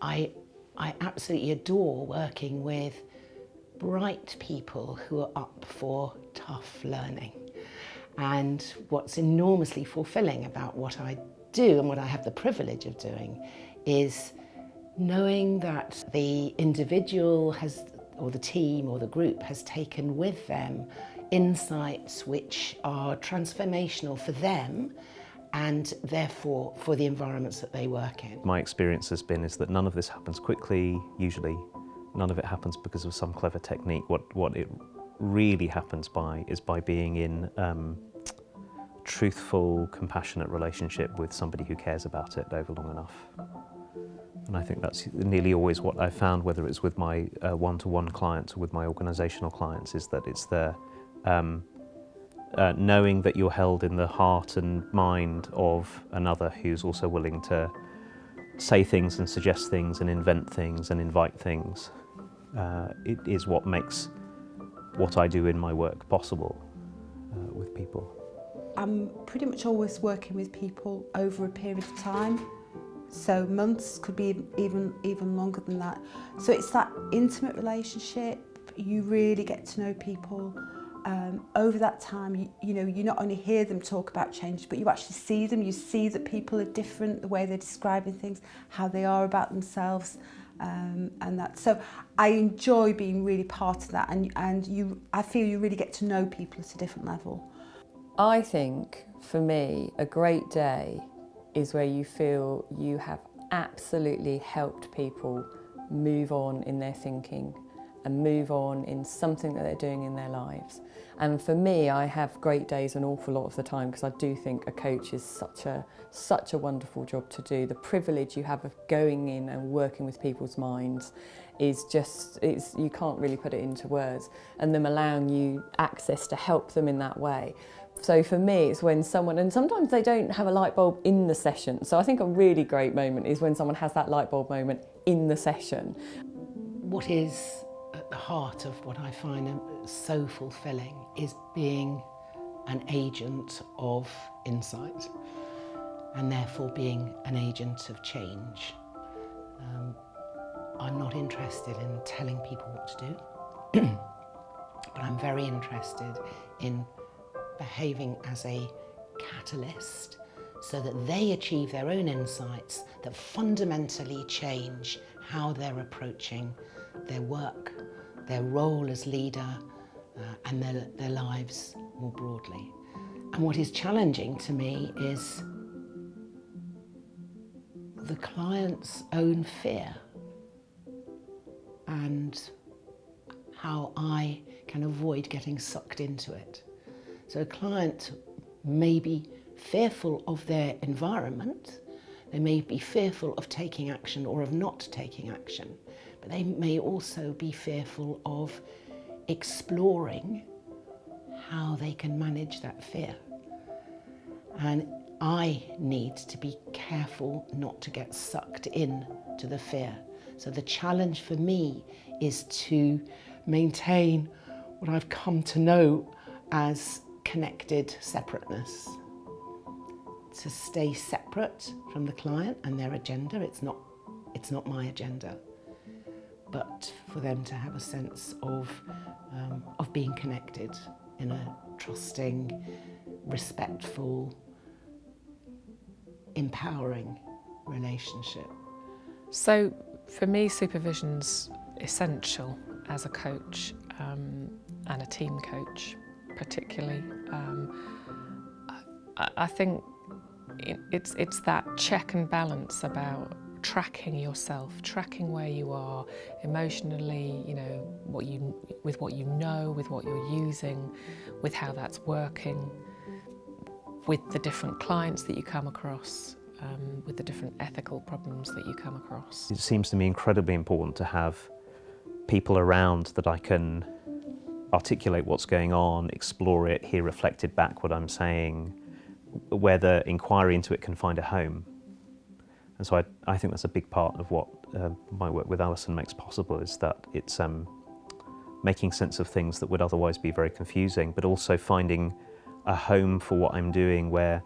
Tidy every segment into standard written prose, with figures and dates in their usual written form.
I absolutely adore working with bright people who are up for tough learning. And what's enormously fulfilling about what I do and what I have the privilege of doing is knowing that the individual has, or the team or the group has taken with them insights which are transformational for them and therefore for the environments that they work in. My experience has been is that none of this happens quickly, usually. None of it happens because of some clever technique. What it really happens is by being in truthful, compassionate relationship with somebody who cares about it over long enough. And I think that's nearly always what I've found, whether it's with my one-to-one clients or with my organisational clients, is that it's the knowing that you're held in the heart and mind of another who's also willing to say things and suggest things and invent things and invite things. It is what makes what I do in my work possible with people. I'm pretty much always working with people over a period of time. So months, could be even longer than that. So it's that intimate relationship. You really get to know people. Over that time, you know, you not only hear them talk about change, but you actually see them. You see that people are different, the way they're describing things, how they are about themselves, and that. So I enjoy being really part of that, and I feel you really get to know people at a different level. I think, for me, a great day is where you feel you have absolutely helped people move on in their thinking and move on in something that they're doing in their lives. And for me, I have great days an awful lot of the time, because I do think a coach is such a wonderful job to do. The privilege you have of going in and working with people's minds is just, you can't really put it into words, and them allowing you access to help them in that way. So for me, it's when someone, and sometimes they don't have a light bulb in the session, so I think a really great moment is when someone has that light bulb moment in the session. What is at the heart of what I find so fulfilling is being an agent of insight, and therefore being an agent of change. I'm not interested in telling people what to do, but I'm very interested in behaving as a catalyst so that they achieve their own insights that fundamentally change how they're approaching their work, their role as leader, and their lives more broadly. And what is challenging to me is the client's own fear and how I can avoid getting sucked into it. So a client may be fearful of their environment, they may be fearful of taking action or of not taking action, but they may also be fearful of exploring how they can manage that fear. And I need to be careful not to get sucked in to the fear. So the challenge for me is to maintain what I've come to know as connected separateness. To stay separate from the client and their agenda. It's not my agenda, but for them to have a sense of being connected in a trusting, respectful, empowering relationship. So for me, supervision's essential as a coach and a team coach particularly. I think it's that check and balance about tracking yourself, tracking where you are emotionally, you know, with what you know, with what you're using, with how that's working, with the different clients that you come across, with the different ethical problems that you come across. It seems to me incredibly important to have people around that I can articulate what's going on, explore it, hear reflected back what I'm saying, where the inquiry into it can find a home. And so I think that's a big part of what my work with Alison makes possible, is that it's making sense of things that would otherwise be very confusing, but also finding a home for what I'm doing where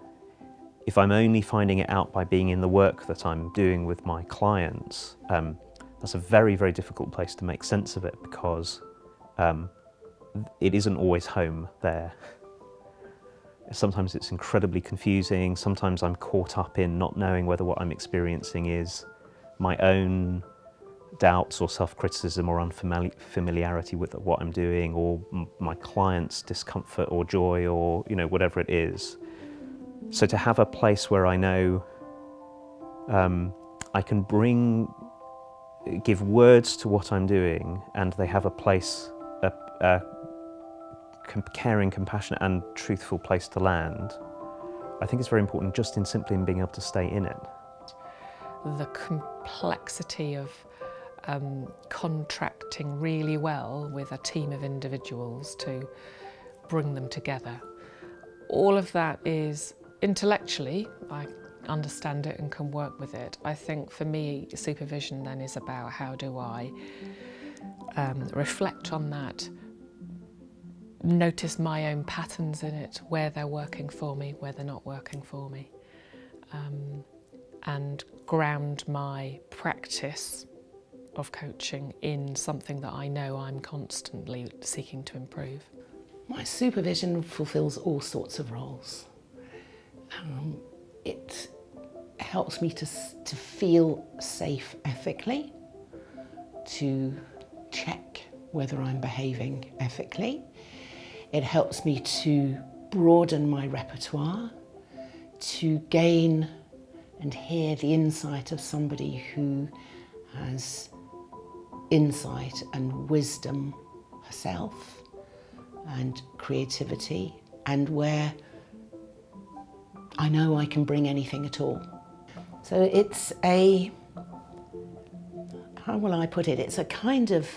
if I'm only finding it out by being in the work that I'm doing with my clients, that's a very, very difficult place to make sense of it, because it isn't always home there. Sometimes it's incredibly confusing. Sometimes I'm caught up in not knowing whether what I'm experiencing is my own doubts or self-criticism or unfamiliarity with what I'm doing, or my client's discomfort or joy, or whatever it is. So to have a place where I know I can give words to what I'm doing, and they have a place, a caring, compassionate and truthful place to land, I think it's very important, just in simply in being able to stay in it. The complexity of contracting really well with a team of individuals to bring them together. All of that is intellectually, I understand it and can work with it. I think for me, supervision then is about how do I reflect on that, notice my own patterns in it, where they're working for me, where they're not working for me, and ground my practice of coaching in something that I know I'm constantly seeking to improve. My supervision fulfills all sorts of roles. It helps me to feel safe ethically, to check whether I'm behaving ethically. It helps me to broaden my repertoire, to gain and hear the insight of somebody who has insight and wisdom herself, and creativity, and where I know I can bring anything at all. So it's a, how will I put it? It's a kind of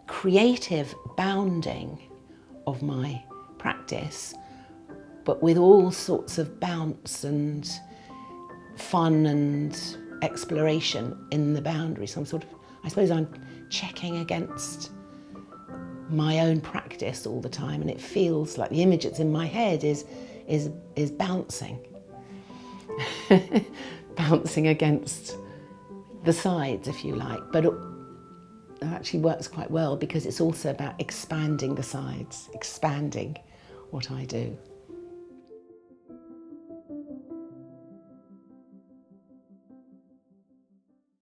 creative bounding of my practice, but with all sorts of bounce and fun and exploration in the boundary. So I suppose I'm checking against my own practice all the time, and it feels like the image that's in my head is bouncing. Bouncing against the sides, if you like, but it actually works quite well because it's also about expanding the sides, expanding what I do.